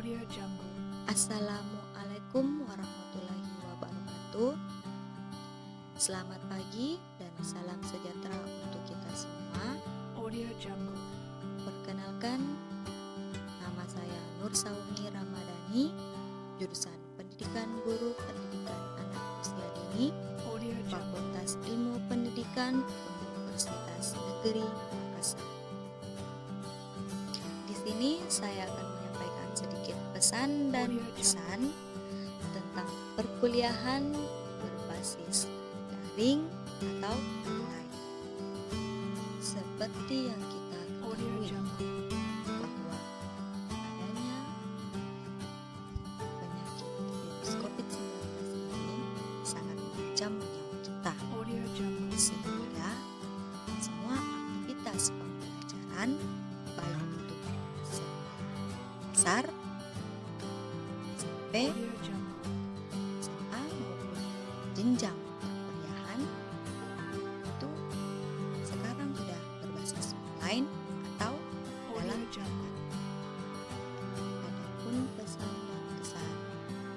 Audio Jungle. Assalamualaikum warahmatullahi wabarakatuh. Selamat pagi dan salam sejahtera untuk kita semua. Audio Jungle. Perkenalkan, nama saya Nur Saumi Ramadhani, jurusan Pendidikan Guru Pendidikan Anak Usia Dini, Audio Jungle. Fakultas Ilmu Pendidikan Universitas Negeri Makassar. Di sini saya akan menyampaikan sedikit pesan dan kesan tentang perkuliahan berbasis daring atau online. Seperti yang kita Audio ketahui Jungle. bahwa adanya penyakit virus COVID-19 ini sangat mengancam nyawa kita, Audio Jungle. sehingga semua aktivitas pembelajaran baik untuk sekolah dasar, SMP, Audio Jungle. SMA maupun jenjang perkuliahan itu sekarang sudah berbasis online atau Audio dalam Jungle. Adapun pesan dan kesan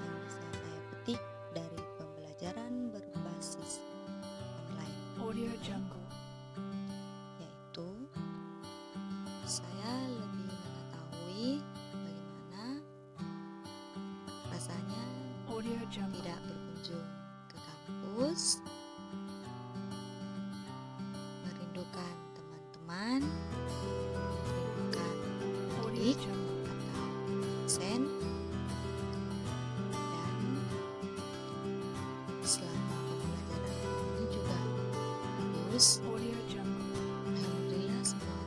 yang bisa saya petik dari pembelajaran berbasis online, Audio Jungle. yaitu saya lebih mengetahui bagaimana rasanya Audio Jungle. tidak berkunjung ke kampus, merindukan teman-teman, merindukan Audio adik Jungle. atau dosen, dan selama pembelajaran ini juga bagus. Audio Jungle. Alhamdulillah semua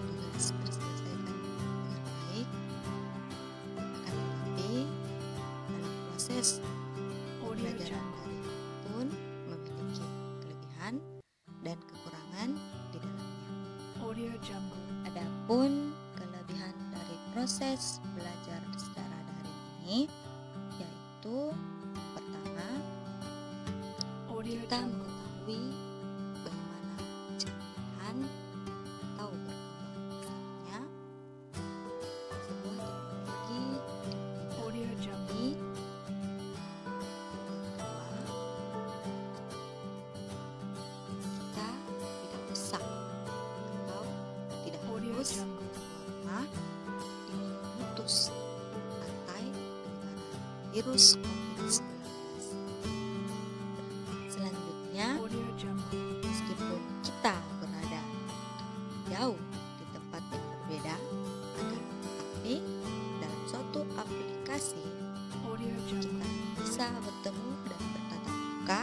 tugas terselesaikan dengan baik. Akan tetapi dalam proses Audio pembelajaran Jungle. daring pun memiliki kelebihan dan kekurangan di dalamnya. Audio Jungle. Adapun kelebihan dari proses belajar secara daring ini yaitu pertama, Audio kita Jungle. mengetahui bagaimana kecanggihan atau berkembang pesatnya sebuah teknologi Audio Jungle. ini. Yang kedua, kita tidak usah atau tidak Audio harus Jungle. lama memutus rantai penyebaran virus COVID-19. Selanjutnya, Audio Jungle. meskipun kita berada jauh di tempat yang berbeda, akan tetapi dalam suatu aplikasi Audio Jungle. kita bisa bertemu dan bertatap muka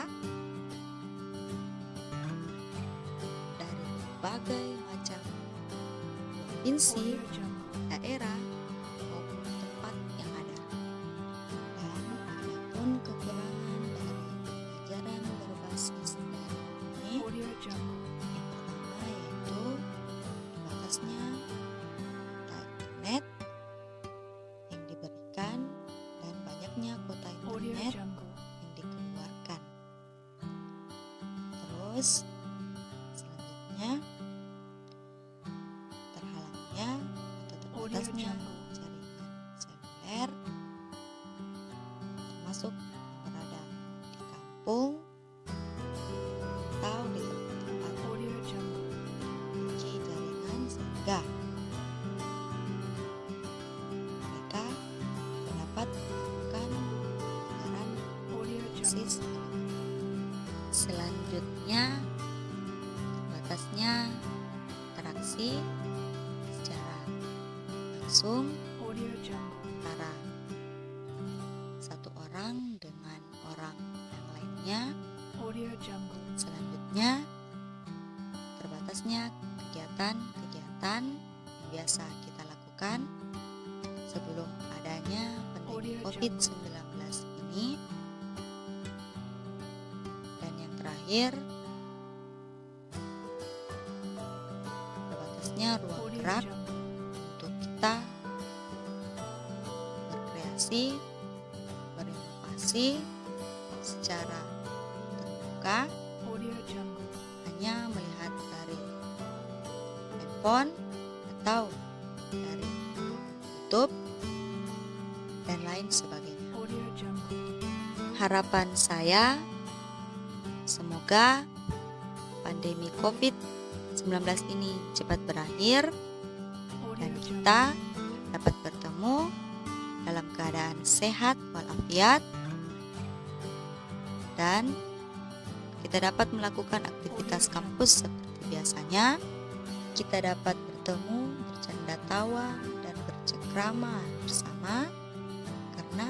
dari berbagai macam provinsi, Audio Jungle. daerah maupun tempat yang ada. Dan adapun kekurangan dari pembelajaran berbasis daring ini, Audio Jungle. yang pertama yaitu terbatasnya kuota internet yang diberikan dan banyaknya kuota Audio internet Jungle. yang dikeluarkan. Terus selanjutnya terhalangnya atau Audio terbatasnya Jungle. jaringan seluler, termasuk yang berada di kampung atau di tempat-tempat Audio Jungle. memiliki jaringan sehingga mereka dapat melakukan pelajaran Audio Jungle. berbasis daring. Selanjutnya terbatasnya interaksi secara langsung Audio Jungle. antara satu orang dengan orang yang lainnya. Audio Jungle. Selanjutnya terbatasnya kegiatan-kegiatan yang biasa kita lakukan sebelum adanya pandemi Audio COVID-19 ini. Dan yang terakhir, terbatasnya ruang Audio gerak Jungle. untuk kita berkreasi, berinovasi secara terbuka, Audio Jungle. hanya melihat dari handphone atau dari YouTube dan lain sebagainya. Audio Jungle. Harapan saya semoga pandemi COVID-19 ini cepat berakhir dan Audio Jungle. kita dapat bertemu dalam keadaan sehat walafiat dan kita dapat melakukan aktivitas kampus seperti biasanya. Kita dapat bertemu, bercanda tawa, dan bercengkrama bersama karena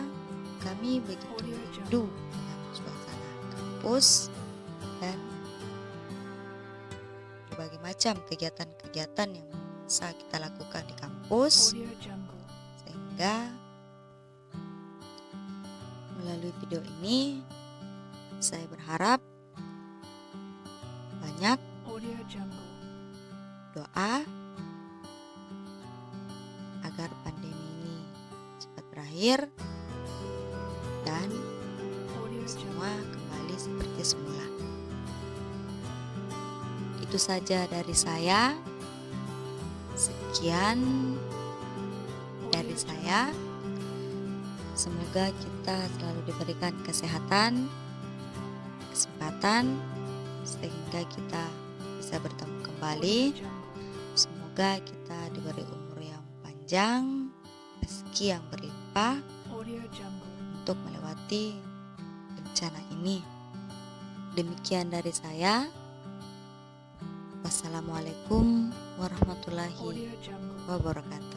kami begitu Audio rindu dengan suasana kampus dan berbagai macam kegiatan-kegiatan yang bisa kita lakukan di kampus. Audio Jungle. Sehingga melalui video ini saya berharap banyak Audio Jungle. doa agar pandemi ini cepat berakhir dan Audio Jungle. semua kembali seperti semula. Itu saja dari saya. Sekian dari saya. Semoga kita selalu diberikan kesehatan, kesempatan sehingga kita bisa bertemu kembali. Audio Jungle. Semoga kita diberi umur yang panjang, rezeki yang berlimpah Audio Jungle. untuk melewati bencana ini. Demikian dari saya. Wassalamualaikum warahmatullahi Audio Jungle. wabarakatuh.